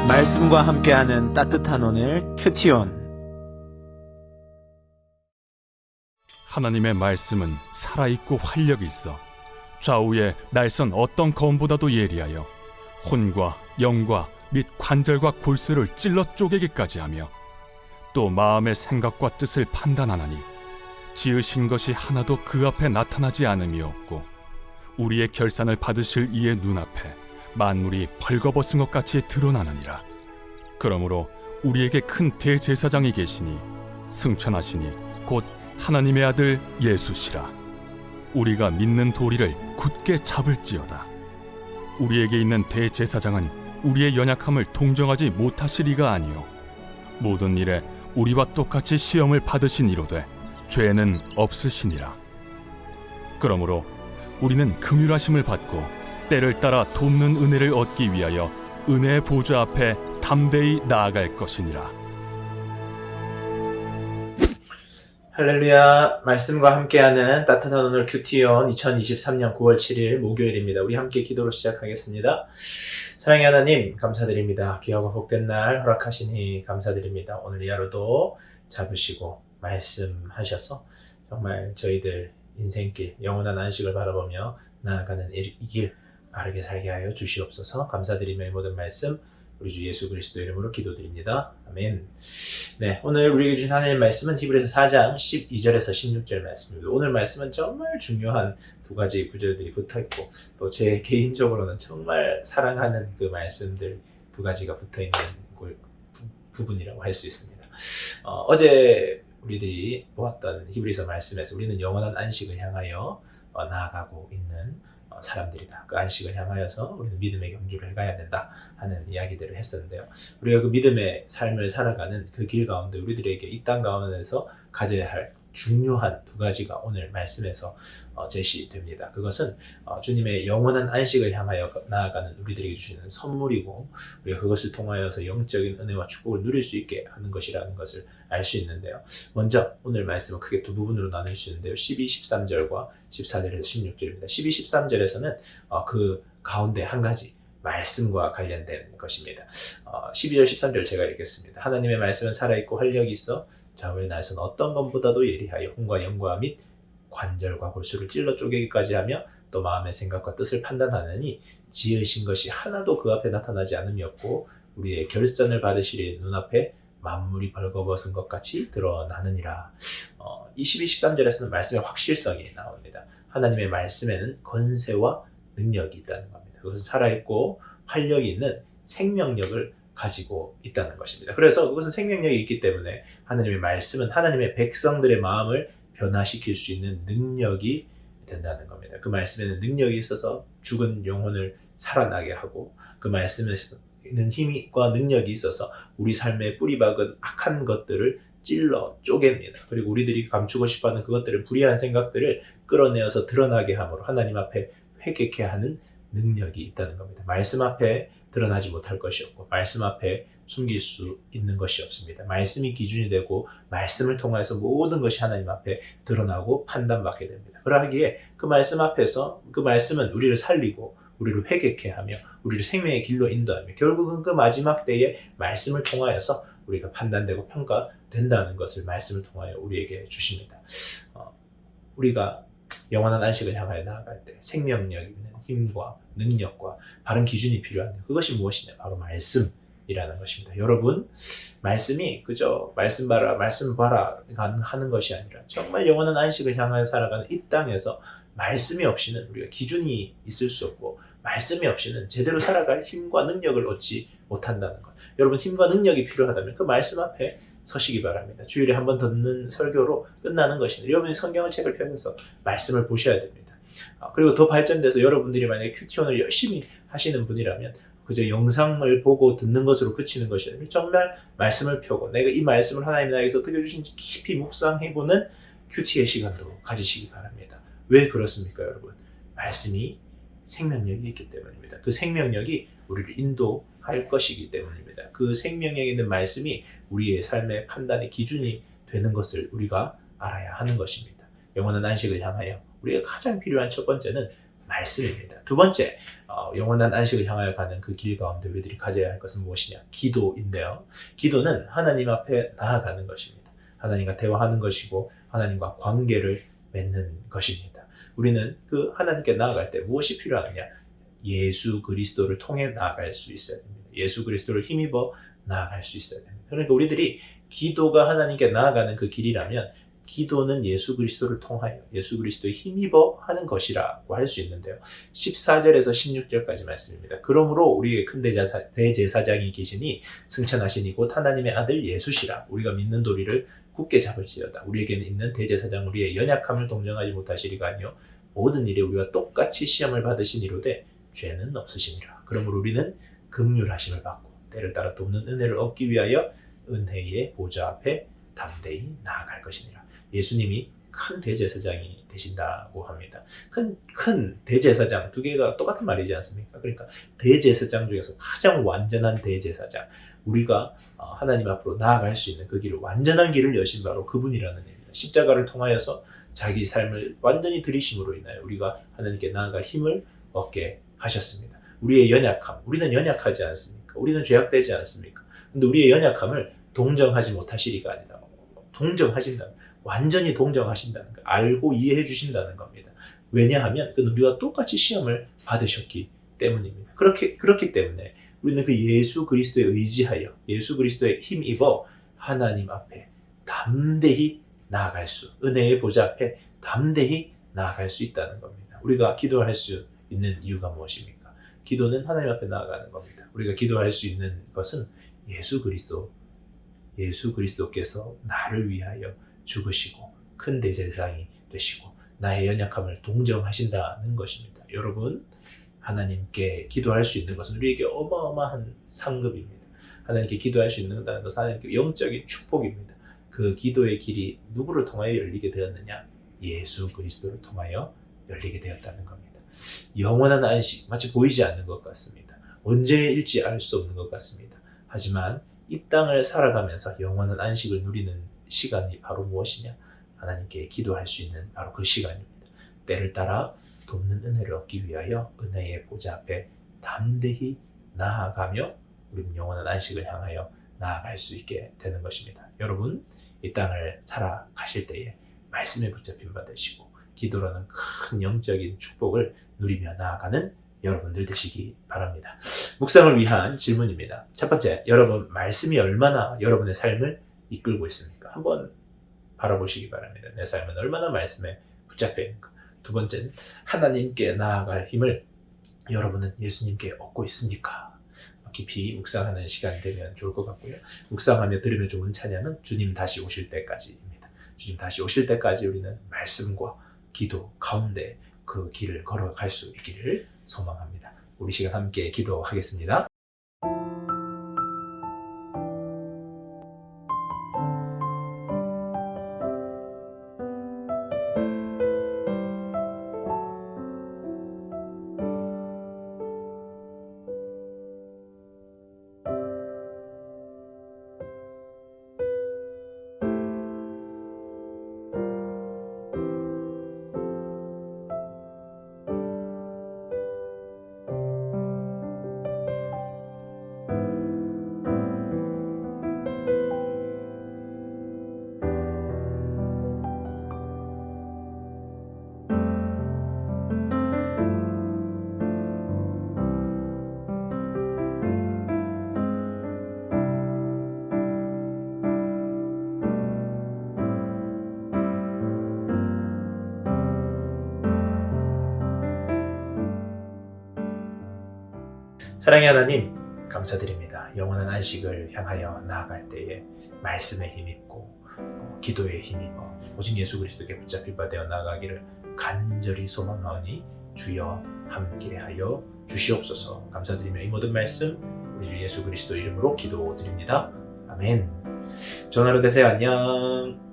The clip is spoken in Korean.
말씀과 함께하는 따뜻한 오늘 큐티온. 하나님의 말씀은 살아있고 활력이 있어 좌우의 날선 어떤 검보다도 예리하여 혼과 영과 및 관절과 골수를 찔러 쪼개기까지 하며 또 마음의 생각과 뜻을 판단하나니 지으신 것이 하나도 그 앞에 나타나지 않음이 없고 우리의 결산을 받으실 이의 눈앞에 만물이 벌거벗은 것 같이 드러나느니라. 그러므로 우리에게 큰 대제사장이 계시니 승천하시니 곧 하나님의 아들 예수시라. 우리가 믿는 도리를 굳게 잡을지어다. 우리에게 있는 대제사장은 우리의 연약함을 동정하지 못하시리가 아니요 모든 일에 우리와 똑같이 시험을 받으신 이로되 죄는 없으시니라. 그러므로 우리는 긍휼하심을 받고 때를 따라 돕는 은혜를 얻기 위하여 은혜의 보좌 앞에 담대히 나아갈 것이니라. 할렐루야. 말씀과 함께하는 따뜻한 오늘 큐티온 2023년 9월 7일 목요일입니다. 우리 함께 기도로 시작하겠습니다. 사랑의 하나님 감사드립니다. 귀하고 복된 날 허락하시니 감사드립니다. 오늘 이 하루도 잡으시고 말씀하셔서 정말 저희들 인생길 영원한 안식을 바라보며 나아가는 이 길 바르게 살게 하여 주시옵소서. 감사드리며 이 모든 말씀 우리 주 예수 그리스도 이름으로 기도드립니다. 아멘. 네, 오늘 우리에게 주신 하나님의 말씀은 히브리서 4장 12절에서 16절 말씀입니다. 오늘 말씀은 정말 중요한 두 가지 구절들이 붙어있고 또 제 개인적으로는 정말 사랑하는 그 말씀들 두 가지가 붙어있는 부분이라고 할 수 있습니다. 어제 우리들이 보았던 히브리서 말씀에서 우리는 영원한 안식을 향하여 나아가고 있는 사람들이다. 그 안식을 향하여서 우리는 믿음의 경주를 해가야 된다 하는 이야기들을 했었는데요. 우리가 그 믿음의 삶을 살아가는 그 길 가운데 우리들에게 이 땅 가운데서 가져야 할 중요한 두 가지가 오늘 말씀에서 제시됩니다. 그것은 주님의 영원한 안식을 향하여 나아가는 우리들에게 주시는 선물이고 우리가 그것을 통하여서 영적인 은혜와 축복을 누릴 수 있게 하는 것이라는 것을 알 수 있는데요. 먼저 오늘 말씀은 크게 두 부분으로 나눌 수 있는데요. 12, 13절과 14절에서 16절입니다. 12, 13절에서는 그 가운데 한 가지 말씀과 관련된 것입니다. 12절, 13절 제가 읽겠습니다. 하나님의 말씀은 살아있고 활력이 있어 좌우의 날선 어떤 것보다도 예리하여 혼과 영과 및 관절과 골수를 찔러 쪼개기까지 하며 또 마음의 생각과 뜻을 판단하느니 지으신 것이 하나도 그 앞에 나타나지 않음이 없고 우리의 결산을 받으시리 눈앞에 만물이 벌거벗은 것 같이 드러나느니라. 22, 13절에서는 말씀의 확실성이 나옵니다. 하나님의 말씀에는 권세와 능력이 있다는 겁니다. 그것은 살아있고 활력이 있는 생명력을 가지고 있다는 것입니다. 그래서 그것은 생명력이 있기 때문에 하나님의 말씀은 하나님의 백성들의 마음을 변화시킬 수 있는 능력이 된다는 겁니다. 그 말씀에는 능력이 있어서 죽은 영혼을 살아나게 하고 그 말씀에는 힘과 능력이 있어서 우리 삶의 뿌리박은 악한 것들을 찔러 쪼갭니다. 그리고 우리들이 감추고 싶어하는 그것들을 불의한 생각들을 끌어내어서 드러나게 함으로 하나님 앞에 회개케 하는 능력이 있다는 겁니다. 말씀 앞에 드러나지 못할 것이 없고 말씀 앞에 숨길 수 있는 것이 없습니다. 말씀이 기준이 되고 말씀을 통해서 모든 것이 하나님 앞에 드러나고 판단받게 됩니다. 그러하기에 그 말씀 앞에서 그 말씀은 우리를 살리고 우리를 회개케 하며 우리를 생명의 길로 인도하며 결국은 그 마지막 때에 말씀을 통하여서 우리가 판단되고 평가된다는 것을 말씀을 통하여 우리에게 주십니다. 우리가 영원한 안식을 향하여 나아갈 때 생명력 있는 힘과 능력과 바른 기준이 필요한데 그것이 무엇이냐? 바로 말씀이라는 것입니다. 여러분, 말씀이 그저 말씀 봐라 하는 것이 아니라 정말 영원한 안식을 향하여 살아가는 이 땅에서 말씀이 없이는 우리가 기준이 있을 수 없고 말씀이 없이는 제대로 살아갈 힘과 능력을 얻지 못한다는 것. 여러분, 힘과 능력이 필요하다면 그 말씀 앞에 서시기 바랍니다. 주일에 한 번 듣는 설교로 끝나는 것이니 여러분이 성경의 책을 펴셔서 말씀을 보셔야 됩니다. 그리고 더 발전돼서 여러분들이 만약에 큐티온을 열심히 하시는 분이라면 그저 영상을 보고 듣는 것으로 그치는 것이 아니라 정말 말씀을 펴고 내가 이 말씀을 하나님 나에게서 어떻게 주신지 깊이 묵상해보는 큐티의 시간도 가지시기 바랍니다. 왜 그렇습니까, 여러분? 말씀이 생명력이 있기 때문입니다. 그 생명력이 우리를 인도할 것이기 때문입니다. 그 생명력 있는 말씀이 우리의 삶의 판단의 기준이 되는 것을 우리가 알아야 하는 것입니다. 영원한 안식을 향하여 우리가 가장 필요한 첫 번째는 말씀입니다. 두 번째, 영원한 안식을 향하여 가는 그 길 가운데 우리들이 가져야 할 것은 무엇이냐? 기도인데요. 기도는 하나님 앞에 나아가는 것입니다. 하나님과 대화하는 것이고 하나님과 관계를 맺는 것입니다. 우리는 그 하나님께 나아갈 때 무엇이 필요하느냐? 예수 그리스도를 통해 나아갈 수 있어야 됩니다. 예수 그리스도를 힘입어 나아갈 수 있어야 됩니다. 그러니까 우리들이 기도가 하나님께 나아가는 그 길이라면 기도는 예수 그리스도를 통하여 예수 그리스도에 힘입어 하는 것이라고 할 수 있는데요. 14절에서 16절까지 말씀입니다. 그러므로 우리의 큰 대제사장이 계시니 승천하시니 곧 하나님의 아들 예수시라. 우리가 믿는 도리를 굳게 잡을지어다. 우리에게는 있는 대제사장 우리의 연약함을 동정하지 못하시리가 아니요 모든 일에 우리와 똑같이 시험을 받으시니로되 죄는 없으시니라. 그러므로 우리는 긍휼하심을 받고 때를 따라 돕는 은혜를 얻기 위하여 은혜의 보좌 앞에 담대히 나아갈 것이니라. 예수님이 큰 대제사장이 되신다고 합니다. 큰 대제사장, 두 개가 똑같은 말이지 않습니까? 그러니까 대제사장 중에서 가장 완전한 대제사장, 우리가 하나님 앞으로 나아갈 수 있는 그 길을, 완전한 길을 여신 바로 그분이라는 얘기입니다. 십자가를 통하여서 자기 삶을 완전히 들이심으로 인하여 우리가 하나님께 나아갈 힘을 얻게 하셨습니다. 우리의 연약함, 우리는 연약하지 않습니까? 우리는 죄악되지 않습니까? 근데 우리의 연약함을 동정하지 못하시리가 아니라 동정하신다. 완전히 동정하신다는 거, 알고 이해해 주신다는 겁니다. 왜냐하면 우리와 똑같이 시험을 받으셨기 때문입니다. 그렇기 때문에 우리는 그 예수 그리스도에 의지하여 예수 그리스도에 힘입어 하나님 앞에 담대히 나아갈 수, 은혜의 보좌 앞에 담대히 나아갈 수 있다는 겁니다. 우리가 기도할 수 있는 이유가 무엇입니까? 기도는 하나님 앞에 나아가는 겁니다. 우리가 기도할 수 있는 것은 예수 그리스도께서 나를 위하여 죽으시고 큰 대제사장이 되시고 나의 연약함을 동정하신다는 것입니다. 여러분, 하나님께 기도할 수 있는 것은 우리에게 어마어마한 상급입니다. 하나님께 기도할 수 있는 것은 하나님께 영적인 축복입니다. 그 기도의 길이 누구를 통하여 열리게 되었느냐? 예수 그리스도를 통하여 열리게 되었다는 겁니다. 영원한 안식, 마치 보이지 않는 것 같습니다. 언제일지 알 수 없는 것 같습니다. 하지만 이 땅을 살아가면서 영원한 안식을 누리는 시간이 바로 무엇이냐? 하나님께 기도할 수 있는 바로 그 시간입니다. 때를 따라 돕는 은혜를 얻기 위하여 은혜의 보좌 앞에 담대히 나아가며 우리는 영원한 안식을 향하여 나아갈 수 있게 되는 것입니다. 여러분, 이 땅을 살아가실 때에 말씀에 붙잡힌 바 되시고 기도라는 큰 영적인 축복을 누리며 나아가는 여러분들 되시기 바랍니다. 묵상을 위한 질문입니다. 첫 번째, 여러분 말씀이 얼마나 여러분의 삶을 이끌고 있습니까? 한번 바라보시기 바랍니다. 내 삶은 얼마나 말씀에 붙잡혀 있는가. 두 번째는 하나님께 나아갈 힘을 여러분은 예수님께 얻고 있습니까? 깊이 묵상하는 시간이 되면 좋을 것 같고요. 묵상하며 들으면 좋은 찬양은 주님 다시 오실 때까지입니다. 주님 다시 오실 때까지 우리는 말씀과 기도 가운데 그 길을 걸어갈 수 있기를 소망합니다. 우리 시간 함께 기도하겠습니다. 사랑의 하나님, 감사드립니다. 영원한 안식을 향하여 나아갈 때에 말씀에 힘입고 기도에 힘입어 오직 예수 그리스도께 붙잡힌 바 되어 나아가기를 간절히 소망하오니 주여 함께하여 주시옵소서. 감사드리며 이 모든 말씀 우리 주 예수 그리스도 이름으로 기도드립니다. 아멘. 좋은 하루 되세요. 안녕.